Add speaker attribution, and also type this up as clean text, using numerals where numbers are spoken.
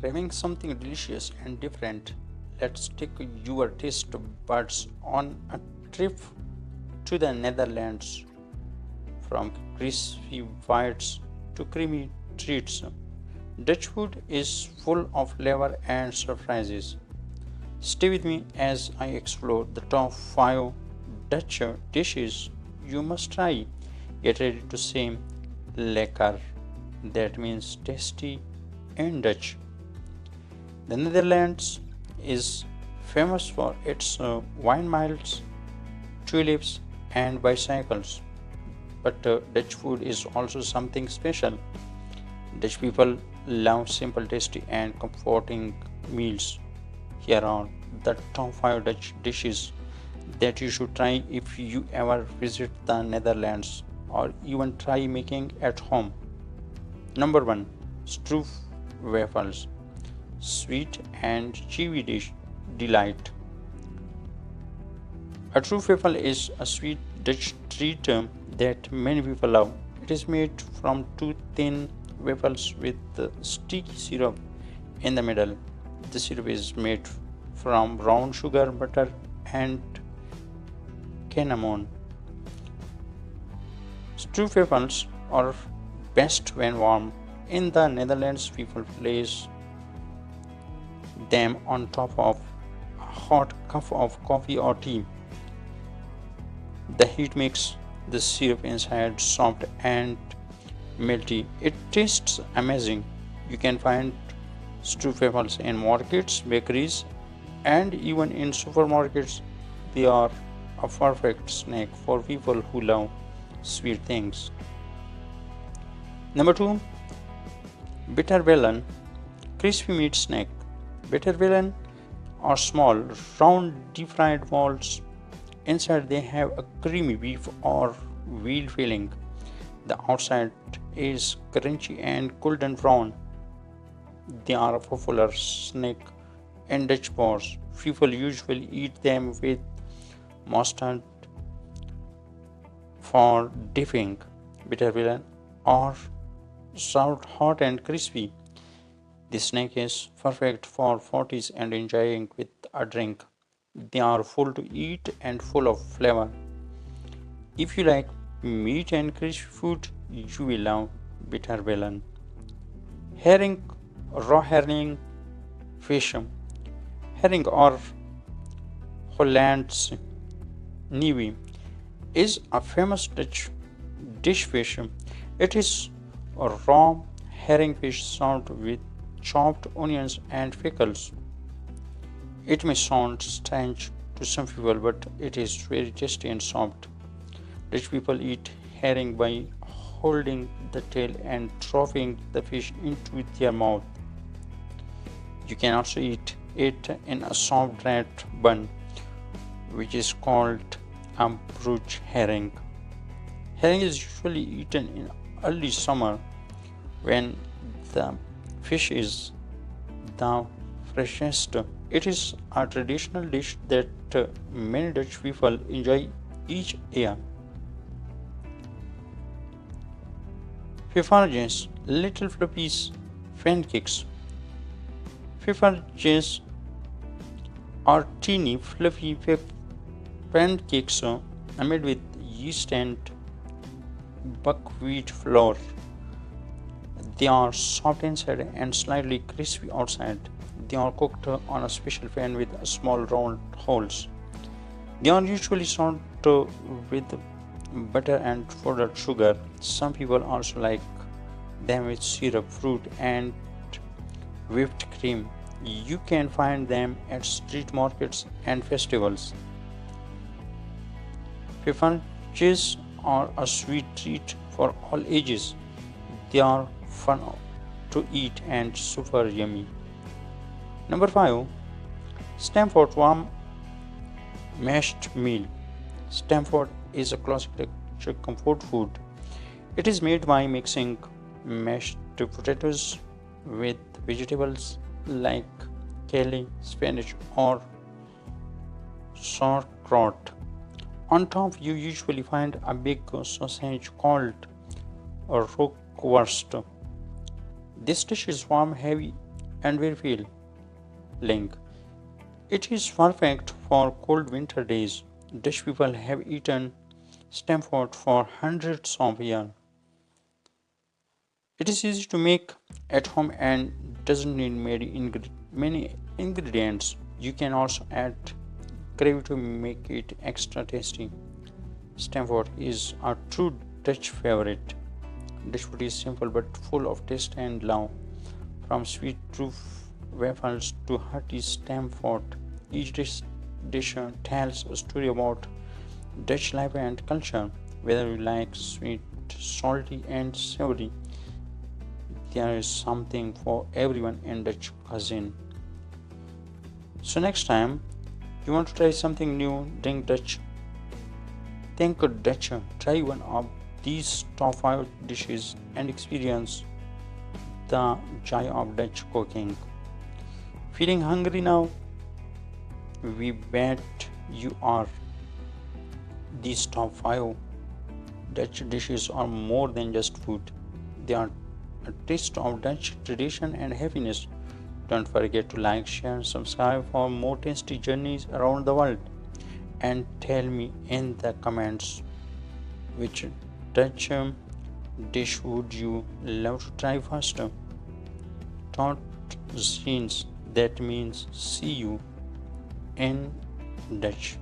Speaker 1: Craving something delicious and different? Let's take your taste buds on a trip to the Netherlands. From crispy bites to creamy treats, Dutch food is full of flavor and surprises. Stay with me as I explore the top 5 Dutch dishes you must try. Get ready to say lekker, that means tasty in Dutch. The Netherlands is famous for its windmills, tulips, and bicycles. But Dutch food is also something special. Dutch people love simple, tasty, and comforting meals. Here are the top 5 Dutch dishes that you should try if you ever visit the Netherlands or even try making at home. Number 1, Stroopwafels, sweet and chewy dish delight. A Stroopwafel is a sweet Dutch treat that many people love. It is made from two thin waffles with sticky syrup in the middle. The syrup is made from brown sugar, butter, and cinnamon. Stroopwafels are best when warm. In the Netherlands, people place them on top of a hot cup of coffee or tea. The heat makes the syrup inside soft and melty. It tastes amazing. You can find stroopwafels in markets, bakeries, and even in supermarkets. They are a perfect snack for people who love sweet things. Number 2, Bitterballen, crispy meat snack. Bitterballen are small, round, deep-fried balls. Inside they have a creamy beef or veal filling. The outside is crunchy and golden brown. They are a popular snack in Dutch bars. People usually eat them with mustard for dipping. Bitterballen are served hot and crispy. This snack is perfect for foodies and enjoying with a drink. They are full to eat and full of flavor. If you like meat and crispy food, you will love Bitterballen. Herring, raw herring fish. Herring or Hollandse nieuwe is a famous Dutch dish fish. It is a raw herring fish served with chopped onions and pickles. It may sound strange to some people, but it is very tasty and soft. Dutch people eat herring by holding the tail and dropping the fish into their mouth. You can also eat it in a soft bread bun, which is called a brood herring. Herring is usually eaten in early summer when the fish is the freshest. It is a traditional dish that many Dutch people enjoy each year. Poffertjes, little fluffy pancakes. Poffertjes are teeny fluffy pancakes made with yeast and buckwheat flour. They are soft inside and slightly crispy outside. They are cooked on a special pan with small round holes. They are usually served with butter and powdered sugar. Some people also like them with syrup, fruit, and whipped cream. You can find them at street markets and festivals. Poffertjes are a sweet treat for all ages. They are fun to eat and super yummy. Number 5, Stamford warm mashed meal. Stamford is a classic Dutch comfort food. It is made by mixing mashed potatoes with vegetables like kale, spinach, or sauerkraut. On top, you usually find a big sausage called a rookworst. This dish is warm, heavy, and very filling. It is perfect for cold winter days. Dutch people have eaten stamford for hundreds of years. It is easy to make at home and doesn't need many ingredients. You can also add gravy to make it extra tasty. Stamford is a true Dutch favorite. Dutch food is simple but full of taste and love. From sweet Stroopwafels to hearty Stamford, each dish tells a story about Dutch life and culture. Whether you like sweet, salty, and savory, there is something for everyone in Dutch cuisine. So next time you want to try something new, think Dutch. Try one of these top 5 dishes and experience the joy of Dutch cooking. Feeling hungry now? We bet you are. These top 5 Dutch dishes are more than just food. They are a taste of Dutch tradition and happiness. Don't forget to like, share, subscribe for more tasty journeys around the world. And tell me in the comments which Dutch dish would you love to try first. Tot ziens, that means see you in Dutch.